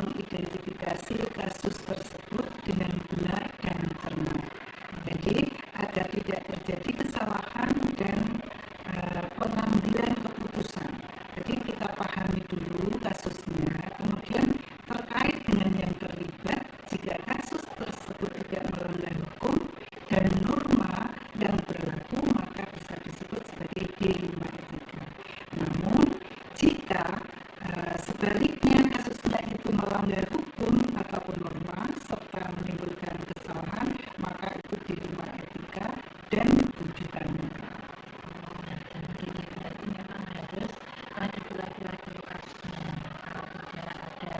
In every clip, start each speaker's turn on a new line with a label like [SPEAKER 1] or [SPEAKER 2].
[SPEAKER 1] mengidentifikasi kasus tersebut dengan benar dan cermat. Jadi agar tidak terjadi kesalahan dan pengambilan keputusan. Jadi kita pahami dulu kasusnya, kemudian terkait dengan yang terlibat, jika kasus tersebut tidak melanggar hukum dan norma yang berlaku, maka bisa disebut sebagai dilema etika. Namun, jika sebaliknya kasusnya itu melanggar hukum ataupun norma serta menimbulkan kesalahan, maka itu dilema etika dan rujukannya.
[SPEAKER 2] Berarti memang harus lagi-lagi kasusnya. Kalau tidak ada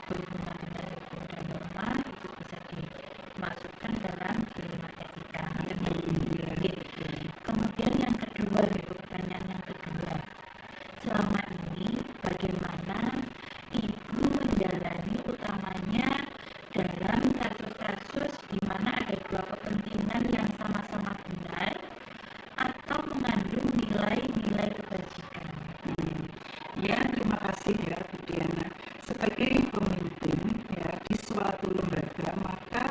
[SPEAKER 2] berhubungan dengan hukum dan norma, itu bisa dimasukkan dalam dilema etika. Kemudian yang kedua, pertanyaan yang kedua, selama ini bagaimana Ibu menjalani utamanya dalam kasus-kasus di mana ada dua kepentingan yang sama-sama benar atau mengandung nilai-nilai kebajikan?
[SPEAKER 1] Ya, terima kasih ya Bu Diana. Sebagai pemimpin ya di suatu lembaga, maka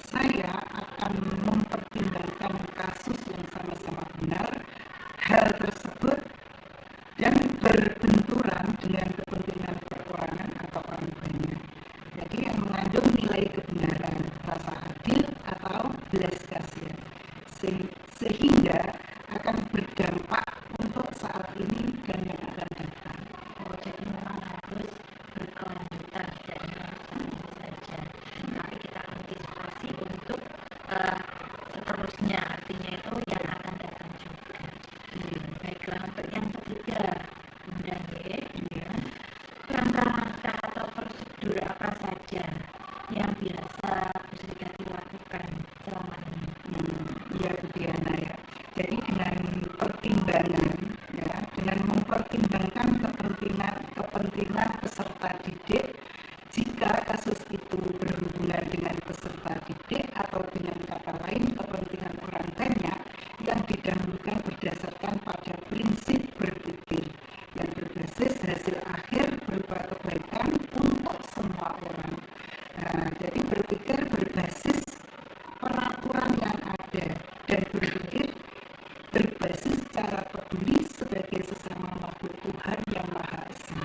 [SPEAKER 1] saya akan mempertimbangkan kasus yang sama-sama benar, hal tersebut dan berbenturan dengan kepentingan perorangan atau orang banyak. Jadi yang mengandung nilai kebenaran, rasa adil atau belas kasihan, sehingga akan berdampak untuk saat ini dan yang akan datang.
[SPEAKER 2] Jadi memang harus berkelanjutan, tidak hanya saat ini saja, tapi kita antisipasi untuk seterusnya, artinya itu yang akan datang juga. Baiklah, untuk yang ketiga, Bunda langkah-langkah atau prosedur apa saja yang biasa bisa dilakukan selama ini?
[SPEAKER 1] Ya Bu Diana ya. Jadi dengan pertimbangan ya, dengan mempertimbangkan kepentingan peserta didik, jika kasus itu berhubungan dengan peserta didik atau dengan kata lain kepentingan orang banyak, yang didahulukan berdasarkan pada prinsip berpikir yang berbasis hasil akhir berupa kebaikan untuk semua orang. Jadi berpikir berbasis peraturan yang ada dan berpikir berbasis cara peduli sebagai sesama makhluk Tuhan yang Maha Esa.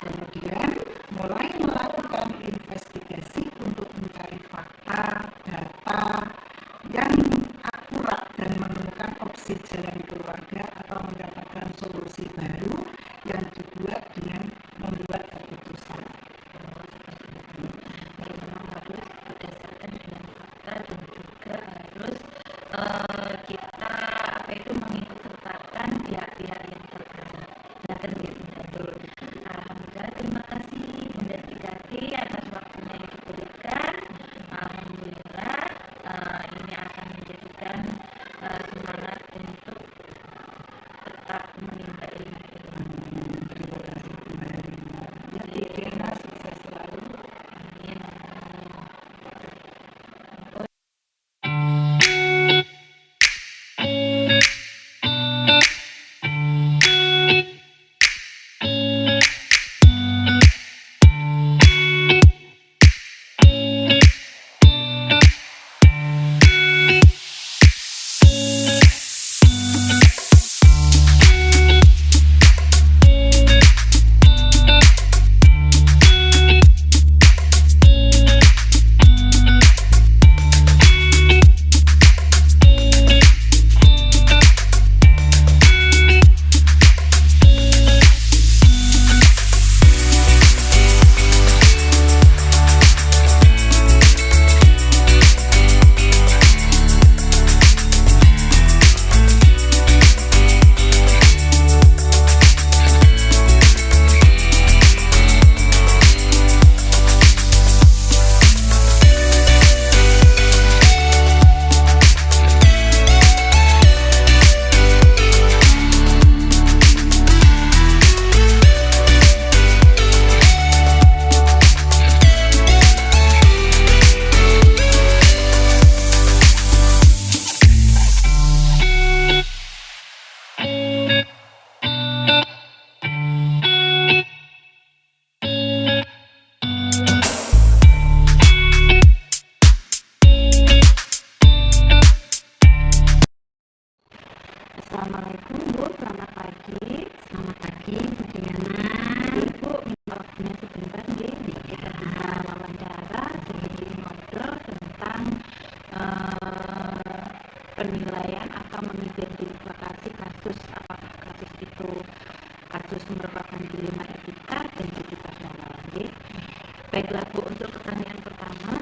[SPEAKER 1] Kemudian mulai melakukan investigasi untuk mencari fakta, data yang akurat dan menemukan opsi jalan keluarga atau mendapatkan solusi baru yang dibuat dengan membuat keputusan.
[SPEAKER 2] Memang harus berdasarkan dengan fakta dan juga harus kita mengikut sertakan pihak-pihak yang terkait. Alhamdulillah, terima kasih Bunda Tika Baiklah Bu, untuk pertanyaan pertama,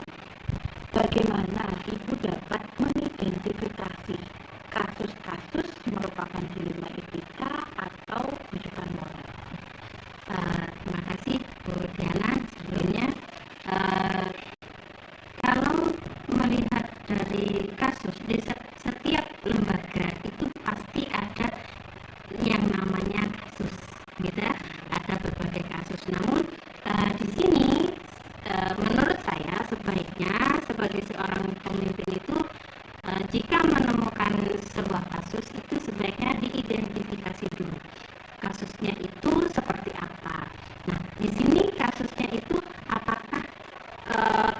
[SPEAKER 2] bagaimana Ibu dapat mengidentifikasi kasus-kasus merupakan dilema etika atau rujukan moral?
[SPEAKER 3] Terima kasih Bu Diana. Sebelumnya, kalau melihat dari kasus di setiap lembaga itu pasti ada yang namanya kasus, gitu ya. Ada berbagai kasus. Namun di sini menurut saya sebaiknya sebagai seorang pemimpin itu jika menemukan sebuah kasus itu sebaiknya diidentifikasi dulu kasusnya itu seperti apa. Nah, di sini kasusnya itu apakah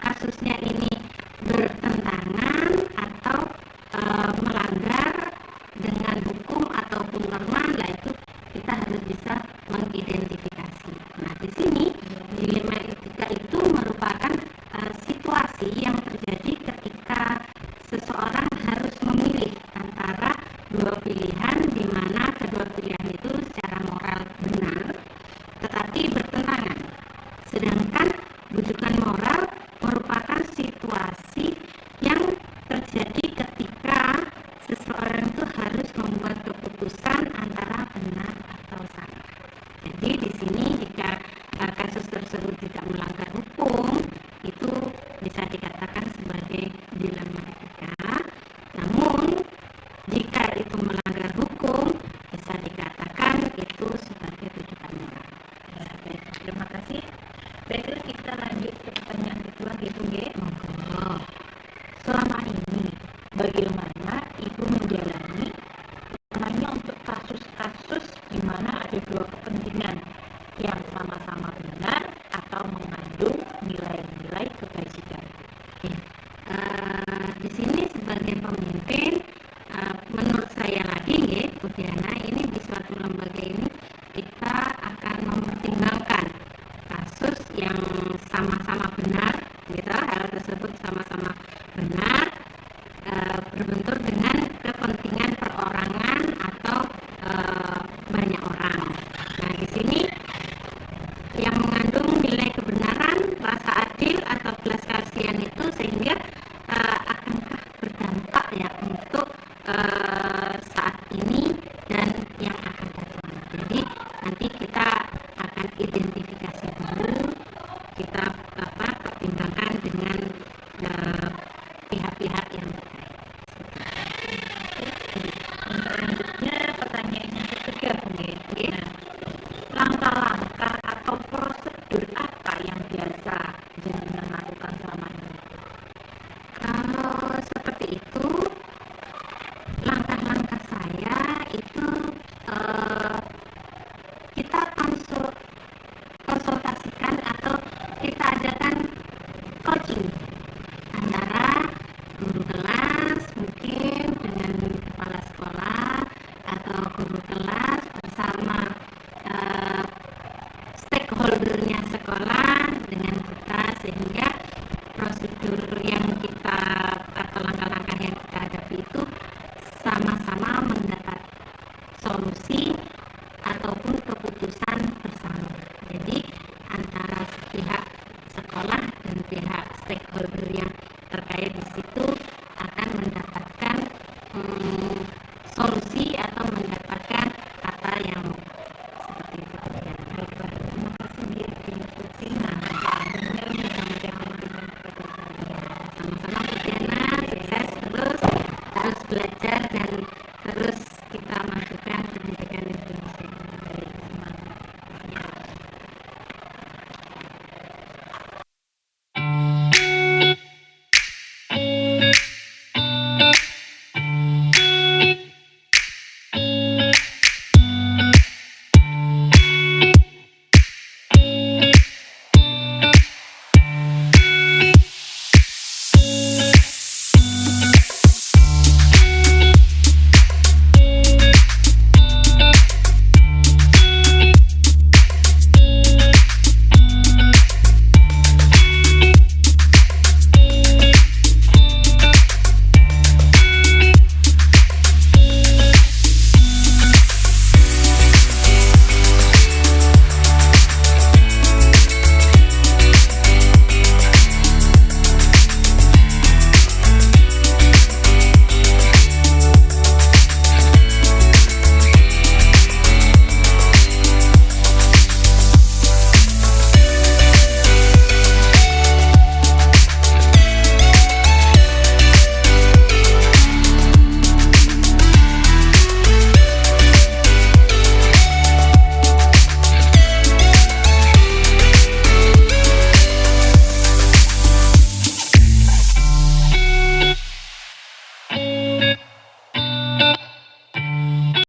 [SPEAKER 3] kasusnya ini bertentangan atau melanggar dengan hukum ataupun norma, lah itu kita harus bisa mengidentifikasi. Nah, di sini dilema etika itu merupakan situasi yang terjadi ketika seseorang harus memilih antara dua pilihan di mana kedua pilihan itu secara moral benar tetapi bertentangan. Sedangkan rujukan moral merupakan situasi yang terjadi ketika seseorang itu harus membuat keputusan antara benar atau salah. Jadi di sini jika kasus tersebut tidak melanggar hukum, itu bisa dikatakan sebagai dilema etika. Namun jika itu melanggar hukum, bisa dikatakan itu sebagai rujukan moral.
[SPEAKER 2] Ya, baik, terima kasih. Baiklah, kita lanjut ke pertanyaan kedua gitu, Nge.
[SPEAKER 3] Monggo.
[SPEAKER 2] Selama ini, bagaimana Ibu menjalani namanya untuk kasus-kasus di mana ada dua kepentingan yang sama-sama benar atau mengandung nilai-nilai kebajikan?
[SPEAKER 3] Di sini sebagai pemimpin, menurut saya lagi ya Bu Diana, ini di suatu lembaga ini kita akan mempertimbangkan kasus yang sama-sama benar, gitu, hal tersebut sama-sama benar, berbentur dengan kepentingan perorangan atau banyak orang. Nah, di sini yang mengandung nilai kebenaran, rasa adil atau belas kasihan itu sehingga akankah berdampak ya untuk saat ini dan yang akan datang. Jadi nanti kita akan identifikasi dulu, kita pertimbangkan dengan pihak-pihak yang terkait.
[SPEAKER 2] Untuk selanjutnya pertanyaan yang ketiga, Bu Nge. Nah, langkah-langkah atau prosedur apa yang biasa jenengan lakukan selama ini?
[SPEAKER 3] Kalau seperti itu, langkah-langkah saya itu kita konsultasikan atau kita adakan coaching antara guru kelas mungkin dengan kepala sekolah atau guru kelas bersama stakeholdernya sekolah dengan kita, sehingga prosedur yang kita atau langkah-langkah yang kita hadapi itu sama-sama mendapat solusi ataupun keputusan bersama. Jadi antara pihak sekolah dan pihak stakeholder yang terkait di situ